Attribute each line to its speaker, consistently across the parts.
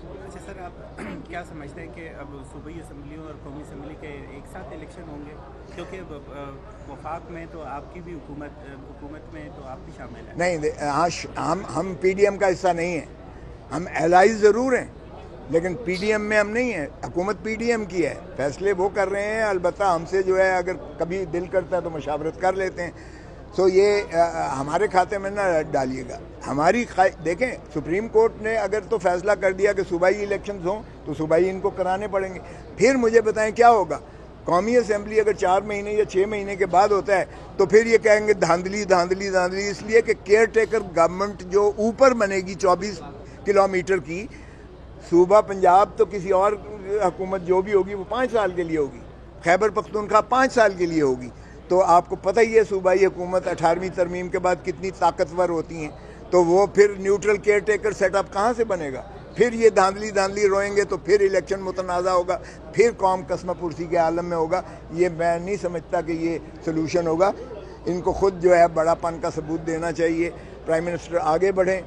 Speaker 1: अच्छा सर, आप क्या समझते हैं कि अब सूबाई असम्बलियों और कौमी असम्बली के एक साथ इलेक्शन होंगे? क्योंकि वफाक में तो आपकी भी हुकूमत में तो आप भी शामिल हैं।
Speaker 2: नहीं, हाँ, हम पीडीएम का हिस्सा नहीं है। हम एलाइज ज़रूर हैं, लेकिन पीडीएम में हम नहीं हैं। हुकूमत पीडीएम की है, फैसले वो कर रहे हैं। अलबत्ता हमसे जो है अगर कभी दिल करता है तो मशावरत कर लेते हैं। सो ये हमारे खाते में ना डालिएगा। देखें, सुप्रीम कोर्ट ने अगर तो फैसला कर दिया कि सूबाई इलेक्शंस हों तो सूबाई इनको कराने पड़ेंगे। फिर मुझे बताएं क्या होगा। कौमी असेंबली अगर 4 महीने या 6 महीने के बाद होता है तो फिर ये कहेंगे धांधली धांधली धांधली, इसलिए कि केयर टेकर गवर्नमेंट जो ऊपर बनेगी 24 किलोमीटर की, सूबा पंजाब तो किसी और हुकूमत जो भी होगी वो 5 साल के लिए होगी, खैबर पख्तूनख्वा 5 साल के लिए होगी। तो आपको पता ही है सूबाई हुकूमत 18वीं तरमीम के बाद कितनी ताकतवर होती हैं। तो वो फिर न्यूट्रल केयर टेकर सेटअप कहाँ से बनेगा? फिर ये धांधली धांधली रोएंगे तो फिर इलेक्शन मुतनाज़ा होगा, फिर कौम कसम पुरसी के आलम में होगा। ये मैं नहीं समझता कि ये सोल्यूशन होगा। इनको खुद जो है बड़ापन का सबूत देना चाहिए। प्राइम मिनिस्टर आगे बढ़ें,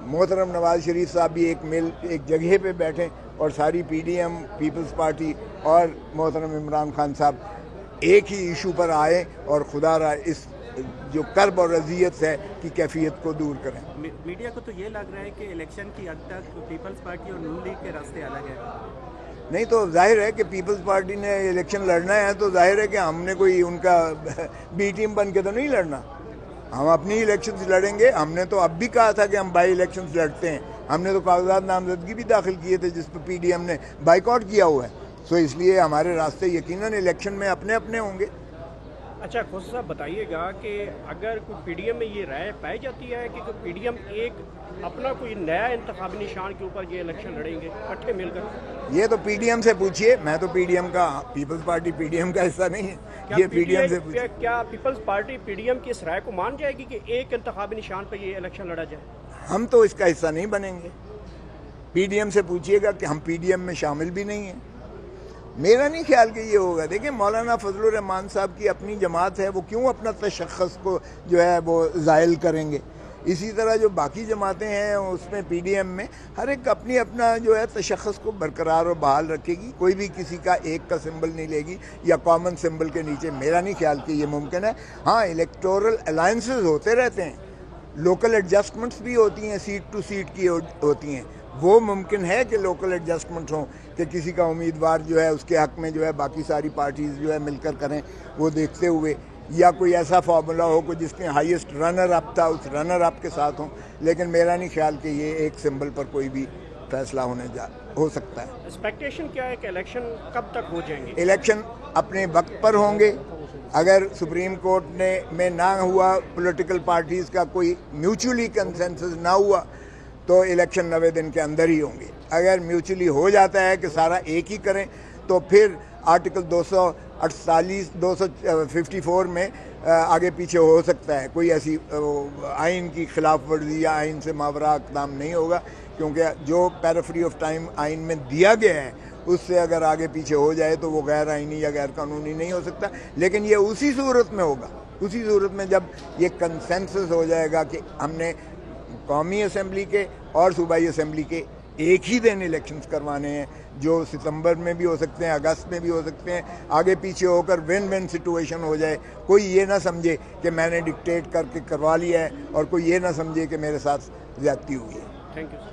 Speaker 2: मोहतरम नवाज शरीफ साहब भी एक जगह पे बैठें और सारी पीडीएम, पीपल्स पार्टी और मोहतरम इमरान खान साहब एक ही इशू पर आए और खुदा रहा इस जो कर्ब और अजियत है की कैफियत को दूर करें।
Speaker 1: मीडिया को तो ये लग रहा है कि इलेक्शन की हद तक पीपल्स पार्टी और नून लीग के रास्ते अलग है।
Speaker 2: नहीं, तो जाहिर है कि पीपल्स पार्टी ने इलेक्शन लड़ना है तो जाहिर है कि हमने कोई उनका बी टीम बन के तो नहीं लड़ना। हम अपनी इलेक्शंस लड़ेंगे। हमने तो अब भी कहा था कि हम बाई इलेक्शंस लड़ते हैं। हमने तो कागजात नामजदगी भी दाखिल किए थे जिस पर पीडीएम ने बाइकआउट किया हुआ है। सो इसलिए हमारे रास्ते यकीनन इलेक्शन में अपने अपने होंगे।
Speaker 3: अच्छा, खोसा साहब बताइएगा कि अगर कोई पीडीएम में ये राय पाई जाती है कि पीडीएम एक अपना कोई नया इंतखाबी निशान के ऊपर ये इलेक्शन लड़ेंगे इकट्ठे मिलकर,
Speaker 2: ये तो पीडीएम से पूछिए। मैं तो पीडीएम का, पीपल्स पार्टी पीडीएम का हिस्सा नहीं है। ये पीडीएम से पूछिए।
Speaker 3: क्या पीपल्स पार्टी पीडीएम की इस राय को मान जाएगी कि एक इंतखाबी निशान पर ये इलेक्शन लड़ा जाए?
Speaker 2: हम तो इसका हिस्सा नहीं बनेंगे। पीडीएम से पूछिएगा कि हम पीडीएम में शामिल भी नहीं हैं। मेरा नहीं ख्याल कि ये होगा। देखिए, मौलाना फजलुर रहमान साहब की अपनी जमात है, वो क्यों अपना तशख़्ख़ुस को जो है वो ज़ायल करेंगे। इसी तरह जो बाकी जमातें हैं उसमें पीडीएम में हर एक अपनी अपना जो है तशख़्ख़ुस को बरकरार और बहाल रखेगी। कोई भी किसी का एक का सिंबल नहीं लेगी या कॉमन सिंबल के नीचे। मेरा नहीं ख्याल कि ये मुमकिन है। हाँ, इलेक्टोरल अलायंसेस होते रहते हैं, लोकल एडजस्टमेंट्स भी होती हैं, सीट टू सीट की होती हैं। वो मुमकिन है कि लोकल एडजस्टमेंट्स हों कि किसी का उम्मीदवार जो है उसके हक़ में जो है बाकी सारी पार्टीज़ जो है मिलकर करें, वो देखते हुए, या कोई ऐसा फार्मूला हो कि जिसके हाईएस्ट रनर अप था उस रनर अप के साथ हों। लेकिन मेरा नहीं ख्याल कि ये एक सिंबल पर कोई भी फैसला हो सकता है।
Speaker 3: एक्सपेक्टेशन क्या है कि इलेक्शन कब तक हो जाएंगे?
Speaker 2: इलेक्शन अपने वक्त पर होंगे। अगर सुप्रीम कोर्ट में ना हुआ, पॉलिटिकल पार्टीज़ का कोई म्यूचुअली कंसेंसस ना हुआ तो इलेक्शन 90 दिन के अंदर ही होंगे। अगर म्यूचुअली हो जाता है कि सारा एक ही करें तो फिर आर्टिकल 248, 254 में आगे पीछे हो सकता है। कोई ऐसी आइन की खिलाफ वर्जी या आइन से मावरा इक़दाम नहीं होगा, क्योंकि जो पैराफ्री ऑफ टाइम आइन में दिया गया है उससे अगर आगे पीछे हो जाए तो वो गैर आइनी या गैर कानूनी नहीं हो सकता। लेकिन ये उसी सूरत में होगा, उसी सूरत में जब ये कंसेंसस हो जाएगा कि हमने कौमी असेंबली के और सूबाई असेंबली के एक ही दिन इलेक्शंस करवाने हैं, जो सितंबर में भी हो सकते हैं, अगस्त में भी हो सकते हैं। आगे पीछे होकर विन विन सिचुएशन हो जाए। कोई ये ना समझे कि मैंने डिक्टेट करके करवा लिया है और कोई ये ना समझे कि मेरे साथ ज्यादती हुई है।
Speaker 3: Thank you.